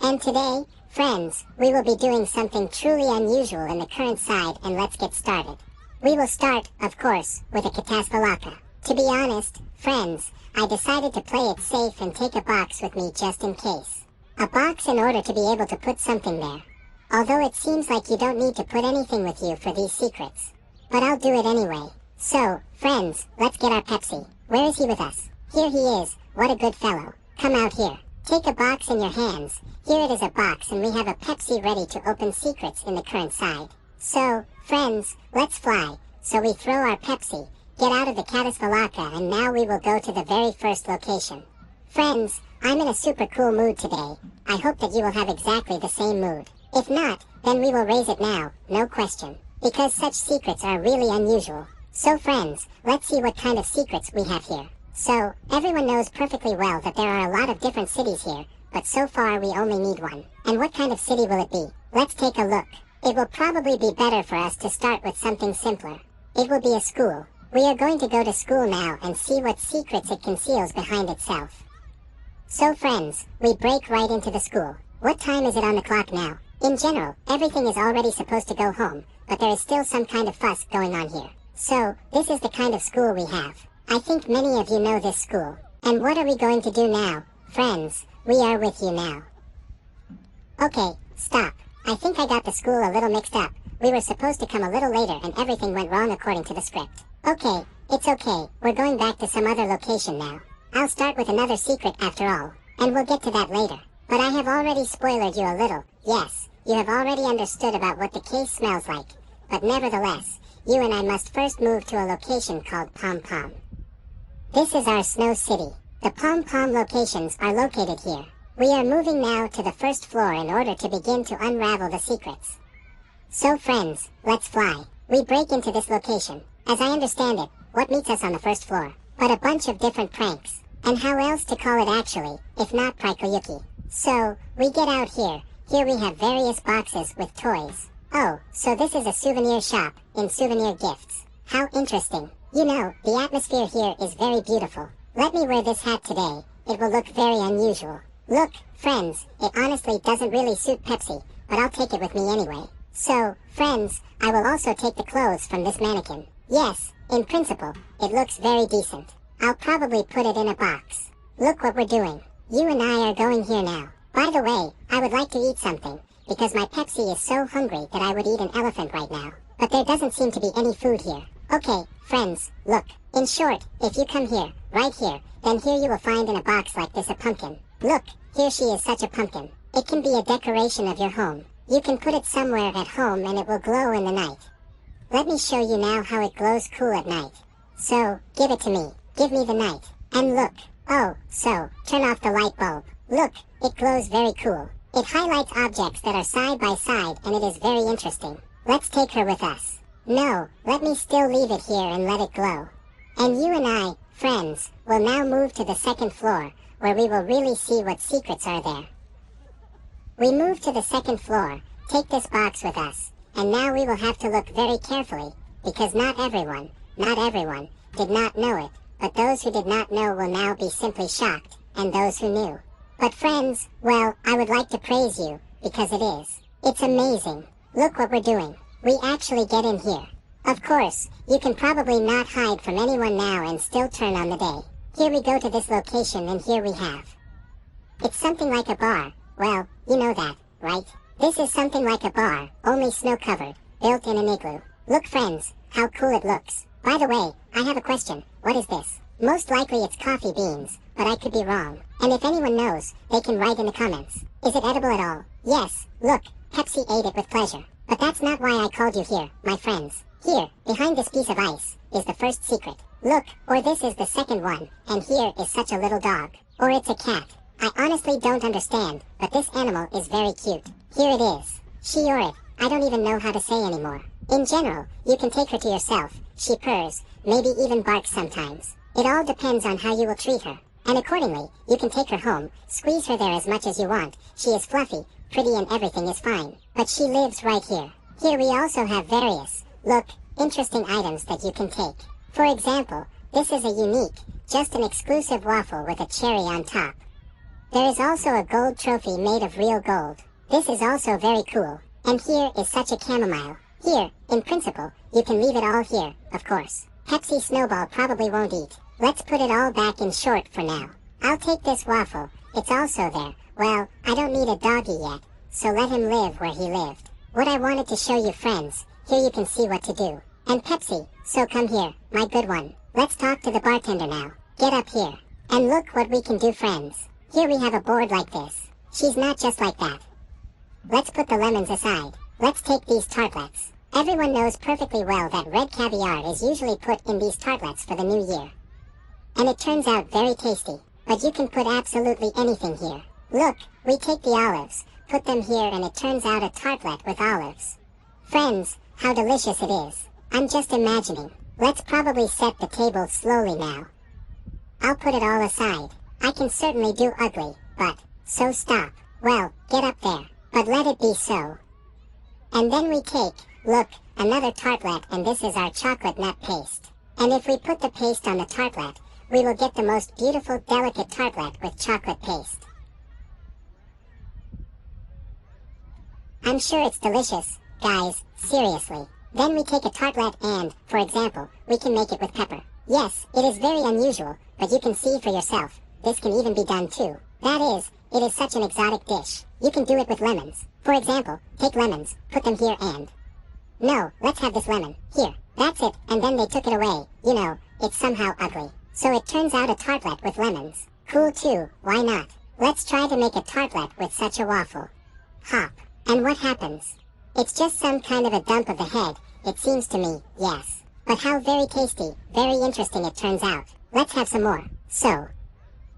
And today, friends, we will be doing something truly unusual in the current side, and let's get started. We will start, of course, with a catastrophe. To be honest, friends, I decided to play it safe and take a box with me just in case. A box in order to be able to put something there. Although it seems like you don't need to put anything with you for these secrets. But I'll do it anyway. So, friends, let's get our Pepsi. Where is he with us? Here he is. What a good fellow. Come out here. Take a box in your hands. Here it is, a box, and we have a Pepsi ready to open secrets in the current side. So, friends, let's fly. So we throw our Pepsi, get out of the catastrophe, and now we will go to the very first location. Friends, I'm in a super cool mood today. I hope that you will have exactly the same mood. If not, then we will raise it now, no question. Because such secrets are really unusual. So friends, let's see what kind of secrets we have here. So, everyone knows perfectly well that there are a lot of different cities here, but so far we only need one. And what kind of city will it be? Let's take a look. It will probably be better for us to start with something simpler. It will be a school. We are going to go to school now and see what secrets it conceals behind itself. So friends, we break right into the school. What time is it on the clock now? In general, everything is already supposed to go home, but there is still some kind of fuss going on here. So, this is the kind of school we have. I think many of you know this school. And what are we going to do now? Friends, we are with you now. Okay, stop. I think I got the school a little mixed up. We were supposed to come a little later and everything went wrong according to the script. Okay, it's okay. We're going back to some other location now. I'll start with another secret after all, and we'll get to that later. But I have already spoiled you a little. Yes, you have already understood about what the case smells like. But nevertheless, you and I must first move to a location called Pom Pom. This is our snow city. The Pom Pom locations are located here. We are moving now to the first floor in order to begin to unravel the secrets. So friends, let's fly. We break into this location. As I understand it, what meets us on the first floor? But a bunch of different pranks. And how else to call it actually, if not Prikoyuki. So, we get out here. Here we have various boxes with toys. Oh, so this is a souvenir shop, in souvenir gifts. How interesting. You know, the atmosphere here is very beautiful. Let me wear this hat today. It will look very unusual. Look, friends, it honestly doesn't really suit Pepsi, but I'll take it with me anyway. So, friends, I will also take the clothes from this mannequin. Yes, in principle, it looks very decent. I'll probably put it in a box. Look what we're doing. You and I are going here now. By the way, I would like to eat something, because my Pepsi is so hungry that I would eat an elephant right now. But there doesn't seem to be any food here. Okay, friends, look. In short, if you come here, right here, then here you will find in a box like this a pumpkin. Look, here she is, such a pumpkin. It can be a decoration of your home. You can put it somewhere at home and it will glow in the night. Let me show you now how it glows cool at night. So, give it to me. Give me the night. And look. Oh, so, turn off the light bulb. Look, it glows very cool. It highlights objects that are side by side and it is very interesting. Let's take her with us. No, let me still leave it here and let it glow. And you and I, friends, will now move to the second floor, where we will really see what secrets are there. We move to the second floor, take this box with us, and now we will have to look very carefully, because not everyone did not know it, but those who did not know will now be simply shocked, and those who knew. But friends, well, I would like to praise you, because it is. It's amazing. Look what we're doing. We actually get in here. Of course, you can probably not hide from anyone now and still turn on the day. Here we go to this location and here we have. It's something like a bar. Well, you know that, right? This is something like a bar, only snow-covered, built in an igloo. Look friends, how cool it looks. By the way, I have a question. What is this? Most likely it's coffee beans, but I could be wrong. And if anyone knows, they can write in the comments. Is it edible at all? Yes, look, Pepsi ate it with pleasure. But that's not why I called you here, my friends. Here, behind this piece of ice, is the first secret. Look, or this is the second one, and here is such a little dog. Or it's a cat. I honestly don't understand, but this animal is very cute. Here it is. She or it, I don't even know how to say anymore. In general, you can take her to yourself. She purrs, maybe even barks sometimes. It all depends on how you will treat her. And accordingly, you can take her home, squeeze her there as much as you want. She is fluffy, pretty, and everything is fine. But she lives right here. Here we also have various, look, interesting items that you can take. For example, this is a unique, just an exclusive waffle with a cherry on top. There is also a gold trophy made of real gold. This is also very cool. And here is such a chamomile. Here, in principle, you can leave it all here, of course. Pepsi Snowball probably won't eat. Let's put it all back in short for now. I'll take this waffle. It's also there. Well, I don't need a doggy yet, so let him live where he lived. What I wanted to show you, friends, here you can see what to do. And Pepsi, so come here, my good one. Let's talk to the bartender now. Get up here. And look what we can do, friends. Here we have a board like this. She's not just like that. Let's put the lemons aside. Let's take these tartlets. Everyone knows perfectly well that red caviar is usually put in these tartlets for the new year. And it turns out very tasty. But you can put absolutely anything here. Look, we take the olives, put them here, and it turns out a tartlet with olives. Friends, how delicious it is. I'm just imagining. Let's probably set the table slowly now. I'll put it all aside. I can certainly do ugly, but, so stop. Well, get up there. But let it be so. And then we take, look, another tartlet, and this is our chocolate nut paste. And if we put the paste on the tartlet, we will get the most beautiful, delicate tartlet with chocolate paste. I'm sure it's delicious, guys, seriously. Then we take a tartlet and, for example, we can make it with pepper. Yes, it is very unusual, but you can see for yourself. This can even be done too. That is, it is such an exotic dish. You can do it with lemons. For example, take lemons, put them here and... No, let's have this lemon. Here, that's it, and then they took it away. You know, it's somehow ugly. So it turns out a tartlet with lemons. Cool too, why not? Let's try to make a tartlet with such a waffle. Hop. And what happens? It's just some kind of a dump of the head, it seems to me, yes. But how very tasty, very interesting it turns out. Let's have some more. So.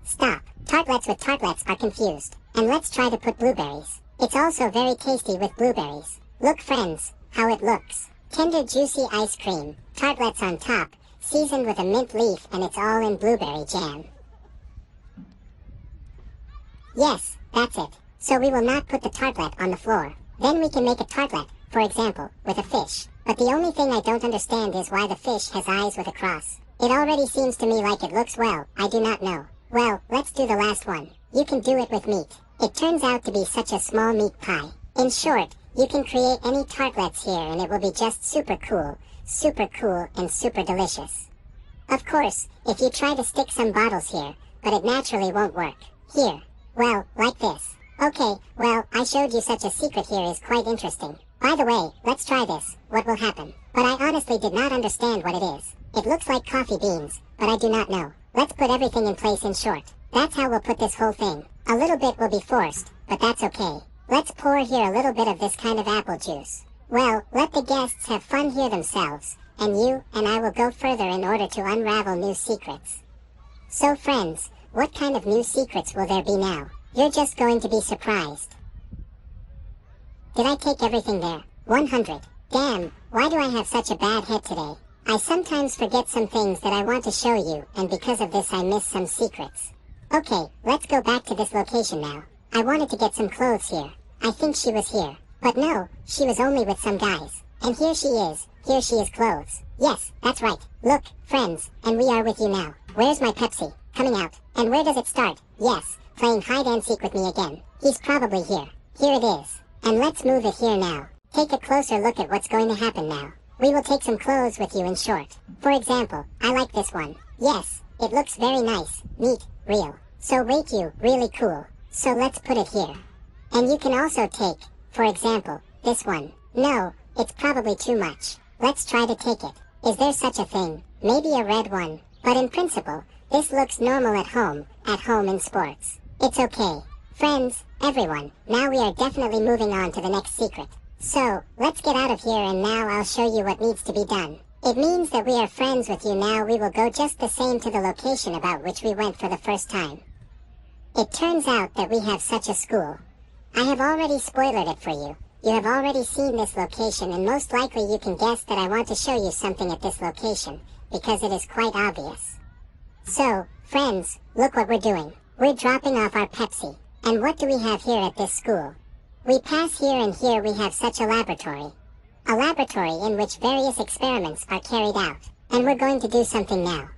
Stop. Tartlets with tartlets are confused. And let's try to put blueberries. It's also very tasty with blueberries. Look, friends, how it looks. Tender juicy ice cream, tartlets on top, seasoned with a mint leaf, and it's all in blueberry jam. Yes, that's it. So we will not put the tartlet on the floor. Then we can make a tartlet, for example, with a fish. But the only thing I don't understand is why the fish has eyes with a cross. It already seems to me like it looks well, I do not know. Well, let's do the last one. You can do it with meat. It turns out to be such a small meat pie. In short, you can create any tartlets here and it will be just super cool, and super delicious. Of course, if you try to stick some bottles here, but it naturally won't work. Here. Well, like this. Okay, well, I showed you such a secret here is quite interesting. By the way, let's try this. What will happen? But I honestly did not understand what it is. It looks like coffee beans, but I do not know. Let's put everything in place in short. That's how we'll put this whole thing. A little bit will be forced, but that's okay. Let's pour here a little bit of this kind of apple juice. Well, let the guests have fun here themselves, and you and I will go further in order to unravel new secrets. So friends, what kind of new secrets will there be now? You're just going to be surprised. Did I take everything there? 100. Damn, why do I have such a bad head today? I sometimes forget some things that I want to show you, and because of this I miss some secrets. Okay, let's go back to this location now. I wanted to get some clothes here. I think she was here. But no, she was only with some guys. And here she is. Here she is clothes. Yes, that's right. Look, friends, and we are with you now. Where's my Pepsi? Coming out. And where does it start? Yes, playing hide and seek with me again. He's probably here. Here it is. And let's move it here now. Take a closer look at what's going to happen now. We will take some clothes with you in short. For example, I like this one. Yes, it looks very nice, neat, real. So wait, you, really cool. So let's put it here. And you can also take, for example, this one. No, it's probably too much. Let's try to take it. Is there such a thing? Maybe a red one. But in principle, this looks normal at home in sports. It's okay. Friends, everyone, now we are definitely moving on to the next secret. So, let's get out of here and now I'll show you what needs to be done. It means that we are friends with you now. We will go just the same to the location about which we went for the first time. It turns out that we have such a school. I have already spoiled it for you. You have already seen this location and most likely you can guess that I want to show you something at this location, because it is quite obvious. So, friends, look what we're doing. We're dropping off our Pepsi. And what do we have here at this school? We pass here and here we have such a laboratory. A laboratory in which various experiments are carried out. And we're going to do something now.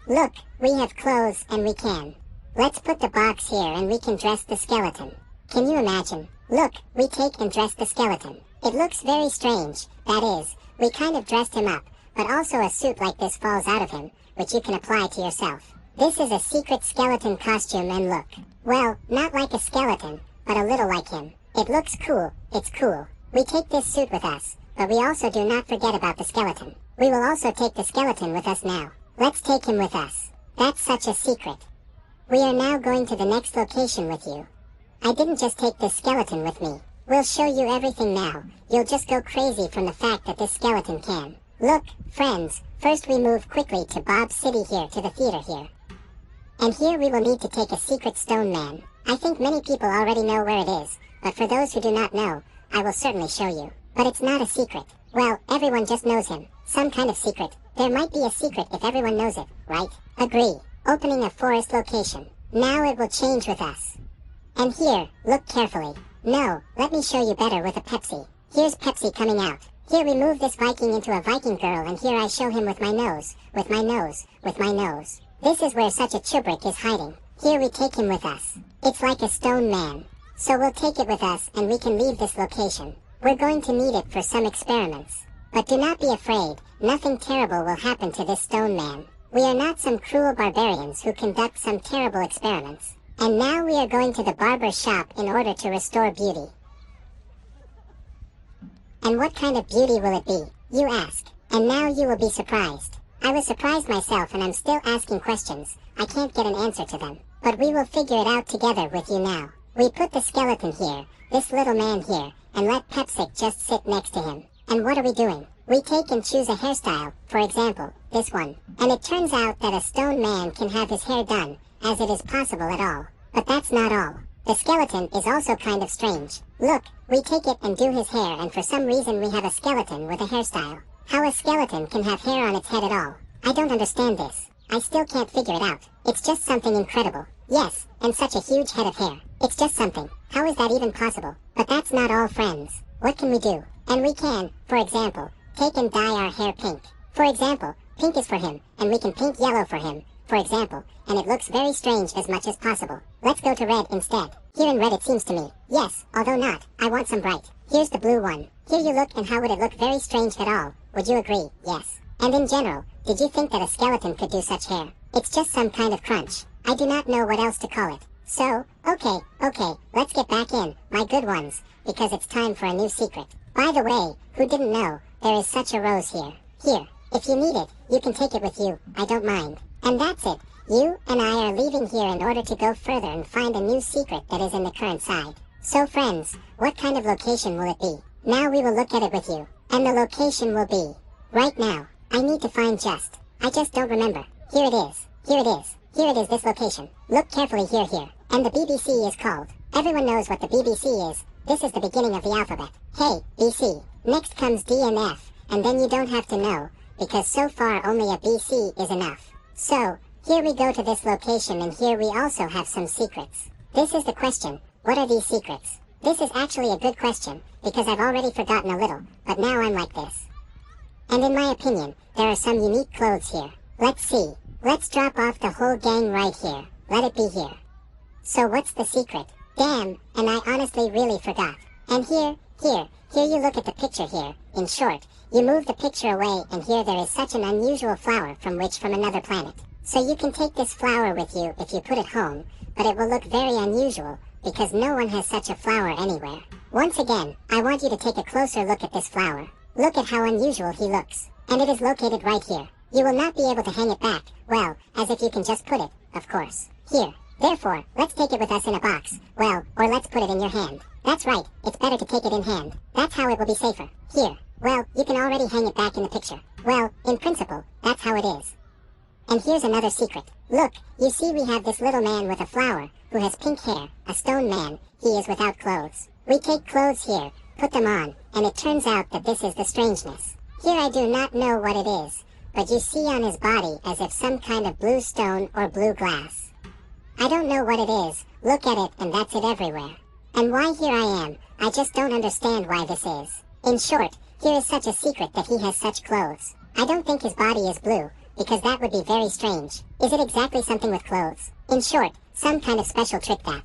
Look, we have clothes and we can. Let's put the box here and we can dress the skeleton. Can you imagine? Look, we take and dress the skeleton. It looks very strange. That is, we kind of dressed him up, but also a suit like this falls out of him, which you can apply to yourself. This is a secret skeleton costume and look. Well, not like a skeleton, but a little like him. It looks cool. It's cool. We take this suit with us, but we also do not forget about the skeleton. We will also take the skeleton with us now. Let's take him with us. That's such a secret. We are now going to the next location with you. I didn't just take this skeleton with me. We'll show you everything now. You'll just go crazy from the fact that this skeleton can. Look, friends, first we move quickly to Bob's City here, to the theater here. And here we will need to take a secret stone man. I think many people already know where it is, but for those who do not know, I will certainly show you. But it's not a secret. Well, everyone just knows him. Some kind of secret. There might be a secret if everyone knows it, right? Agree. Opening a forest location. Now it will change with us. And here, look carefully. No, let me show you better with a Pepsi. Here's Pepsi coming out. Here we move this Viking into a Viking girl, and here I show him with my nose, with my nose, with my nose. This is where such a Chubrik is hiding. Here we take him with us. It's like a stone man. So we'll take it with us and we can leave this location. We're going to need it for some experiments. But do not be afraid, nothing terrible will happen to this stone man. We are not some cruel barbarians who conduct some terrible experiments. And now we are going to the barber shop in order to restore beauty. And what kind of beauty will it be, you ask? And now you will be surprised. I was surprised myself and I'm still asking questions. I can't get an answer to them. But we will figure it out together with you now. We put the skeleton here, this little man here, and let Pepsic just sit next to him. And what are we doing? We take and choose a hairstyle, for example, this one. And it turns out that a stone man can have his hair done, as it is possible at all. But that's not all. The skeleton is also kind of strange. Look, we take it and do his hair, and for some reason we have a skeleton with a hairstyle. How a skeleton can have hair on its head at all? I don't understand this. I still can't figure it out. It's just something incredible. Yes, and such a huge head of hair. It's just something. How is that even possible? But that's not all, friends. What can we do? And we can, for example, take and dye our hair pink. For example, pink is for him, and we can pink yellow for him, for example, and it looks very strange as much as possible. Let's go to red instead. Here in red it seems to me. Yes, although not. I want some bright. Here's the blue one. Here you look, and how would it look very strange at all? Would you agree? Yes. And in general, did you think that a skeleton could do such hair? It's just some kind of crunch. I do not know what else to call it. So, okay, let's get back in, my good ones, because it's time for a new secret. By the way, who didn't know, there is such a rose here. Here, if you need it, you can take it with you, I don't mind. And that's it. You and I are leaving here in order to go further and find a new secret that is in the current side. So friends, what kind of location will it be? Now we will look at it with you. And the location will be, right now, I need to find I just don't remember. Here it is. Here it is. Here it is, this location. Look carefully here. And the BBC is called. Everyone knows what the BBC is. This is the beginning of the alphabet. Hey, BC. Next comes D and F, and then you don't have to know, because so far only a BC is enough. So, here we go to this location, and here we also have some secrets. This is the question. What are these secrets? This is actually a good question, because I've already forgotten a little, but now I'm like this. And in my opinion, there are some unique clothes here. Let's see. Let's drop off the whole gang right here. Let it be here. So what's the secret? Damn, and I honestly really forgot. And here you look at the picture here. In short, you move the picture away, and here there is such an unusual flower from another planet. So you can take this flower with you if you put it home, but it will look very unusual, because no one has such a flower anywhere. Once again, I want you to take a closer look at this flower. Look at how unusual he looks. And it is located right here. You will not be able to hang it back, well, as if you can just put it, of course, here. Therefore, let's take it with us in a box, well, or let's put it in your hand. That's right, it's better to take it in hand. That's how it will be safer. Here, well, you can already hang it back in the picture. Well, in principle, that's how it is. And here's another secret. Look, you see we have this little man with a flower, who has pink hair, a stone man. He is without clothes. We take clothes here, put them on, and it turns out that this is the strangeness. Here I do not know what it is, but you see on his body as if some kind of blue stone or blue glass. I don't know what it is. Look at it, and that's it everywhere. And why here I am, I just don't understand why this is. In short, here is such a secret that he has such clothes. I don't think his body is blue, because that would be very strange. Is it exactly something with clothes? In short, some kind of special trick that